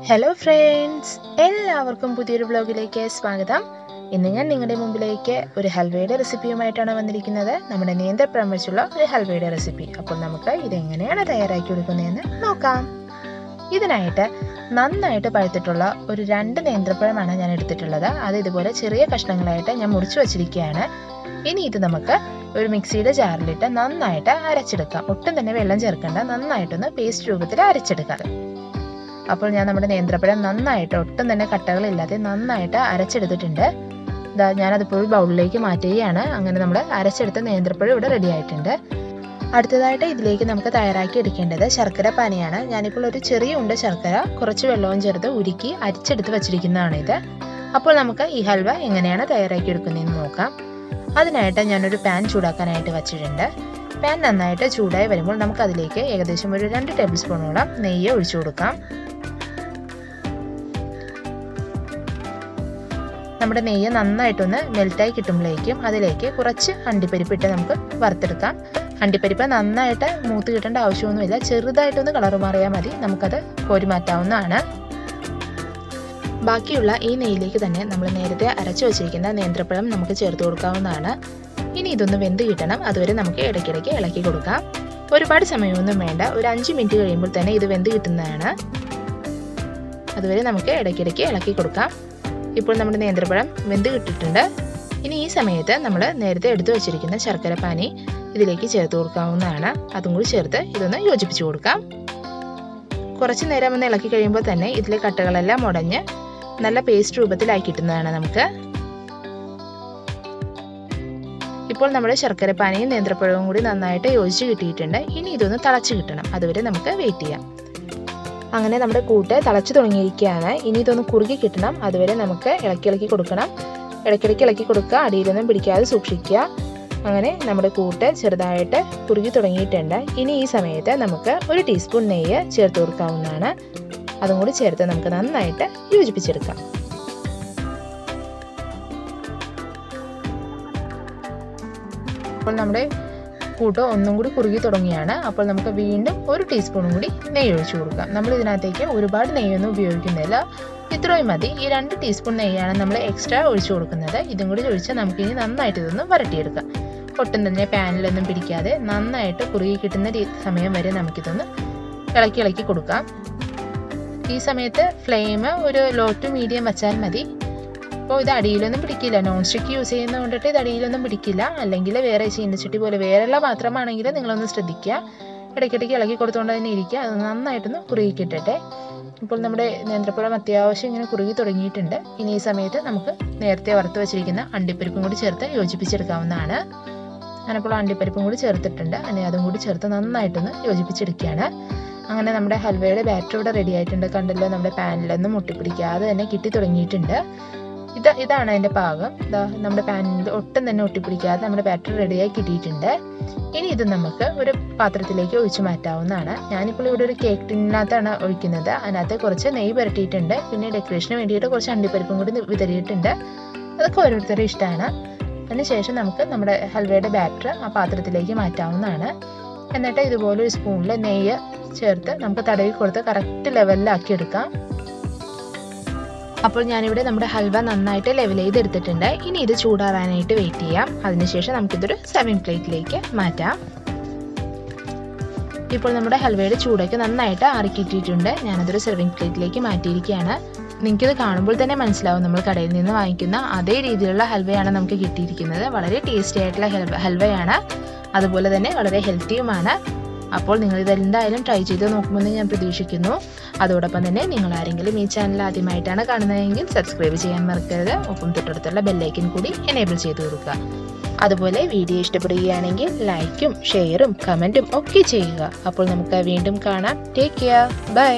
Hello friends! എല്ലാവർക്കും പുതിയൊരു വ്ലോഗിലേക്ക് സ്വാഗതം. ഇന്ന് ഞാൻ നിങ്ങളുടെ മുമ്പിലേക്ക് ഒരു ഹൽവയുടെ റെസിപ്പിയുമായിട്ടാണ് വന്നിരിക്കുന്നത്. നമ്മുടെ നേന്ത്രപ്പഴം വെച്ചുള്ള ഒരു ഹൽവയുടെ റെസിപ്പി. അപ്പോൾ നമുക്ക് ഇതെങ്ങനെയാണ് തയ്യാറാക്കി എടുക്കുന്നതെന്ന് നോക്കാം. ഇതിനായിട്ട് നന്നായിട്ട് പഴുത്തിട്ടുള്ള ഒരു 2 നേന്ത്രപ്പഴമാണ് ഞാൻ എടുത്തിട്ടുള്ളത്. അത് ഇതുപോലെ ചെറിയ കഷ്ണങ്ങളായിട്ട് ഞാൻ മുറിച്ചു വച്ചിരിക്കുകയാണ്. ഇനി ഇത് നമുക്ക് ഒരു മിക്സിയുടെ ജാറിലിട്ട് നന്നായിട്ട് അരച്ചെടുക്കാം. ഒട്ടും തന്നെ വെള്ളം ചേർക്കേണ്ട, നന്നായിട്ടൊന്ന് പേസ്റ്റ് രൂപത്തിൽ അരച്ചെടുക്കാം. അപ്പോൾ ഞാൻ നമ്മുടെ നേന്ത്രപ്പഴം നന്നായിട്ട് ഒട്ടും തന്നെ കട്ടകളില്ലാതെ നന്നായിട്ട് അരച്ചെടുത്തിട്ടുണ്ട്. ഞാനതിപ്പോൾ ഒരു ബൗളിലേക്ക് മാറ്റുകയാണ്. അങ്ങനെ നമ്മൾ അരച്ചെടുത്ത നേന്ത്രപ്പഴം ഇവിടെ റെഡി ആയിട്ടുണ്ട്. അടുത്തതായിട്ട് ഇതിലേക്ക് നമുക്ക് തയ്യാറാക്കി എടുക്കേണ്ടത് ശർക്കര പാനിയാണ്. ഞാനിപ്പോൾ ഒരു ചെറിയ ഉണ്ട ശർക്കര കുറച്ച് വെള്ളവും ചേർത്ത് ഉരുക്കി അരിച്ചെടുത്ത് വച്ചിരിക്കുന്നതാണ് ഇത്. അപ്പോൾ നമുക്ക് ഈ ഹൽവ എങ്ങനെയാണ് തയ്യാറാക്കി എടുക്കുന്നതെന്ന് നോക്കാം. അതിനായിട്ട് ഞാനൊരു പാൻ ചൂടാക്കാനായിട്ട് വച്ചിട്ടുണ്ട്. പാൻ നന്നായിട്ട് ചൂടായി വരുമ്പോൾ നമുക്കതിലേക്ക് ഏകദേശം ഒരു 2 ടേബിൾ സ്പൂണോളം നെയ്യ് ഒഴിച്ചു കൊടുക്കാം. നമ്മുടെ നെയ്യ് നന്നായിട്ടൊന്ന് മെൽറ്റായി കിട്ടുമ്പോഴേക്കും അതിലേക്ക് കുറച്ച് അണ്ടിപ്പരിപ്പിട്ട് നമുക്ക് വറുത്തെടുക്കാം. അണ്ടിപ്പരിപ്പ് നന്നായിട്ട് മൂത്ത് കിട്ടേണ്ട ആവശ്യമൊന്നുമില്ല, ചെറുതായിട്ടൊന്ന് കളർ മാറിയാൽ മതി. നമുക്കത് കോരി മാറ്റാവുന്നതാണ്. ബാക്കിയുള്ള ഈ നെയ്യിലേക്ക് തന്നെ നമ്മൾ നേരത്തെ അരച്ചു വച്ചിരിക്കുന്ന നേന്ത്രപ്പഴം നമുക്ക് ചേർത്ത് കൊടുക്കാവുന്നതാണ്. ഇനി ഇതൊന്ന് വെന്ത് കിട്ടണം, അതുവരെ നമുക്ക് ഇടയ്ക്കിടയ്ക്ക് ഇളക്കി കൊടുക്കാം. ഒരുപാട് സമയമൊന്നും വേണ്ട, ഒരു 5 മിനിറ്റ് കഴിയുമ്പോൾ തന്നെ ഇത് വെന്ത് കിട്ടുന്നതാണ്. അതുവരെ നമുക്ക് ഇടയ്ക്കിടയ്ക്ക് ഇളക്കി കൊടുക്കാം. ഇപ്പോൾ നമ്മുടെ നേന്ത്രപ്പഴം വെന്ത് കിട്ടിയിട്ടുണ്ട്. ഇനി ഈ സമയത്ത് നമ്മൾ നേരത്തെ എടുത്തു വച്ചിരിക്കുന്ന ശർക്കര പാനി ഇതിലേക്ക് ചേർത്ത് കൊടുക്കാവുന്നതാണ്. അതും കൂടി ചേർത്ത് ഇതൊന്ന് യോജിപ്പിച്ചു കൊടുക്കാം. കുറച്ച് നേരം ഒന്ന് ഇളക്കി കഴിയുമ്പോൾ തന്നെ ഇതിലെ കട്ടകളെല്ലാം ഉടഞ്ഞ് നല്ല പേസ്റ്റ് രൂപത്തിലായി കിട്ടുന്നതാണ് നമുക്ക്. ഇപ്പോൾ നമ്മുടെ ശർക്കര പാനിയും നേന്ത്രപ്പഴവും കൂടി നന്നായിട്ട് യോജിച്ച് കിട്ടിയിട്ടുണ്ട്. ഇനി ഇതൊന്ന് തിളച്ച് കിട്ടണം, അതുവരെ നമുക്ക് വെയിറ്റ് ചെയ്യാം. അങ്ങനെ നമ്മുടെ കൂട്ട് തിളച്ച് തുടങ്ങിയിരിക്കുകയാണ്. ഇനി ഇതൊന്ന് കുറുകി കിട്ടണം, അതുവരെ നമുക്ക് ഇളക്കി കൊടുക്കണം. ഇടയ്ക്കിടയ്ക്ക് ഇളക്കി കൊടുക്കുക, അടിയിലൊന്നും പിടിക്കാതെ സൂക്ഷിക്കുക. അങ്ങനെ നമ്മുടെ കൂട്ട് ചെറുതായിട്ട് കുറുകി തുടങ്ങിയിട്ടുണ്ട്. ഇനി ഈ സമയത്ത് നമുക്ക് 1 ടീസ്പൂൺ നെയ്യ് ചേർത്ത് കൊടുക്കാവുന്നതാണ്. അതും കൂടി ചേർത്ത് നമുക്ക് നന്നായിട്ട് യോജിപ്പിച്ചെടുക്കാം. അപ്പോൾ നമ്മുടെ കൂട്ട് ഒന്നും കൂടി കുറുകി തുടങ്ങിയാണ്. അപ്പോൾ നമുക്ക് വീണ്ടും 1 ടീസ്പൂണും കൂടി നെയ്യ് ഒഴിച്ചു കൊടുക്കാം. നമ്മൾ ഇതിനകത്തേക്ക് ഒരുപാട് നെയ്യൊന്നും ഉപയോഗിക്കുന്നില്ല, ഇത്രയും മതി. ഈ 2 ടീസ്പൂൺ നെയ്യാണ് നമ്മൾ എക്സ്ട്രാ ഒഴിച്ചു കൊടുക്കുന്നത്. ഇതും കൂടി ഒഴിച്ച് നമുക്കിനി നന്നായിട്ട് ഇതൊന്ന് വരട്ടിയെടുക്കാം. ഒട്ടും തന്നെ പാനിലൊന്നും പിടിക്കാതെ നന്നായിട്ട് കുറുകി കിട്ടുന്ന സമയം വരെ നമുക്കിതൊന്ന് ഇളക്കി കൊടുക്കാം. ഈ സമയത്ത് ഫ്ലെയിം ഒരു ലോ ടു മീഡിയം വെച്ചാൽ മതി. അപ്പോൾ ഇത് അടിയിലൊന്നും പിടിക്കില്ല, നോൺ സ്റ്റിക്ക് യൂസ് ചെയ്യുന്നത് കൊണ്ടിട്ട് ഇത് അടിയിലൊന്നും പിടിക്കില്ല. അല്ലെങ്കിൽ വേറെ ചീനച്ചട്ടി പോലെ വേറെയുള്ള പാത്രമാണെങ്കിൽ നിങ്ങളൊന്ന് ശ്രദ്ധിക്കുക, ഇടയ്ക്കിടയ്ക്ക് ഇളക്കി കൊടുത്തുകൊണ്ട് തന്നെ ഇരിക്കുക. അത് നന്നായിട്ടൊന്ന് കുറുകി കിട്ടട്ടെ. ഇപ്പോൾ നമ്മുടെ നേന്ത്രപ്പഴം അത്യാവശ്യം ഇങ്ങനെ കുറുകി തുടങ്ങിയിട്ടുണ്ട്. ഇനി ഈ സമയത്ത് നമുക്ക് നേരത്തെ വറുത്ത് വെച്ചിരിക്കുന്ന അണ്ടിപ്പരിപ്പും കൂടി ചേർത്ത് യോജിപ്പിച്ചെടുക്കാവുന്നതാണ്. ഞാനിപ്പോൾ അണ്ടിപ്പരിപ്പും കൂടി ചേർത്തിട്ടുണ്ട്. അങ്ങനെ അതും കൂടി ചേർത്ത് നന്നായിട്ടൊന്ന് യോജിപ്പിച്ചെടുക്കുകയാണ്. അങ്ങനെ നമ്മുടെ ഹൽവയുടെ ബാറ്റർ ഇവിടെ റെഡി ആയിട്ടുണ്ട്. കണ്ടല്ലോ, നമ്മുടെ പാനിലൊന്നും ഒട്ടിപ്പിടിക്കാതെ തന്നെ കിട്ടി തുടങ്ങിയിട്ടുണ്ട്. ഇതാണ് അതിൻ്റെ പാകം. നമ്മുടെ പാനിൽ ഒട്ടും തന്നെ ഒട്ടിപ്പിടിക്കാതെ നമ്മുടെ ബാറ്റർ റെഡിയായി കിട്ടിയിട്ടുണ്ട്. ഇനി ഇത് നമുക്ക് ഒരു പാത്രത്തിലേക്ക് ഒഴിച്ചു മാറ്റാവുന്നതാണ്. ഞാനിപ്പോൾ ഇവിടെ ഒരു കേക്ക് ടിന്നിനകത്താണ് ഒഴിക്കുന്നത്. അതിനകത്ത് കുറച്ച് നെയ്യ് പുരട്ടിയിട്ടുണ്ട്. പിന്നെ ഡെക്കറേഷന് വേണ്ടിയിട്ട് കുറച്ച് അണ്ടിപ്പരിപ്പും കൂടി വിതറിയിട്ടുണ്ട്. അതൊക്കെ ഓരോരുത്തരുടെ ഇഷ്ടമാണ്. അതിനുശേഷം നമുക്ക് നമ്മുടെ ഹൽവയുടെ ബാറ്റർ ആ പാത്രത്തിലേക്ക് മാറ്റാവുന്നതാണ്. എന്നിട്ട് ഇതുപോലെ ഒരു സ്പൂണിൽ നെയ്യ് ചേർത്ത് നമുക്ക് തടവി കൊടുത്ത് കറക്റ്റ് ലെവലിലാക്കി എടുക്കാം. അപ്പോൾ ഞാനിവിടെ നമ്മുടെ ഹൽവ നന്നായിട്ട് ലെവൽ ചെയ്തെടുത്തിട്ടുണ്ട്. ഇനി ഇത് ചൂടാറാനായിട്ട് വെയിറ്റ് ചെയ്യാം. അതിനുശേഷം നമുക്കിതൊരു സർവിംഗ് പ്ലേറ്റിലേക്ക് മാറ്റാം. ഇപ്പോൾ നമ്മുടെ ഹൽവയുടെ ചൂടൊക്കെ നന്നായിട്ട് ആറിക്കിട്ടിയിട്ടുണ്ട്. ഞാനതൊരു സർവിംഗ് പ്ലേറ്റിലേക്ക് മാറ്റിയിരിക്കുകയാണ്. നിങ്ങൾക്കിത് കാണുമ്പോൾ തന്നെ മനസ്സിലാവും, നമ്മൾ കടയിൽ നിന്ന് വാങ്ങിക്കുന്ന അതേ രീതിയിലുള്ള ഹൽവയാണ് നമുക്ക് കിട്ടിയിരിക്കുന്നത്. വളരെ ടേസ്റ്റി ആയിട്ടുള്ള ഹൽവയാണ്, അതുപോലെ തന്നെ വളരെ ഹെൽത്തിയുമാണ്. അപ്പോൾ നിങ്ങൾ ഇതെന്തായാലും ട്രൈ ചെയ്ത് നോക്കുമെന്ന് ഞാൻ പ്രതീക്ഷിക്കുന്നു. അതോടൊപ്പം തന്നെ നിങ്ങൾ ആരെങ്കിലും ഈ ചാനൽ ആദ്യമായിട്ടാണ് കാണുന്നതെങ്കിൽ സബ്സ്ക്രൈബ് ചെയ്യാൻ മറക്കരുത്. ഒപ്പം തൊട്ടടുത്തുള്ള ബെല്ലൈക്കൻ കൂടി എനേബിൾ ചെയ്ത് കൊടുക്കുക. അതുപോലെ വീഡിയോ ഇഷ്ടപ്പെടുകയാണെങ്കിൽ ലൈക്കും ഷെയറും കമൻറ്റും ഒക്കെ ചെയ്യുക. അപ്പോൾ നമുക്ക് വീണ്ടും കാണാം. Take care, by.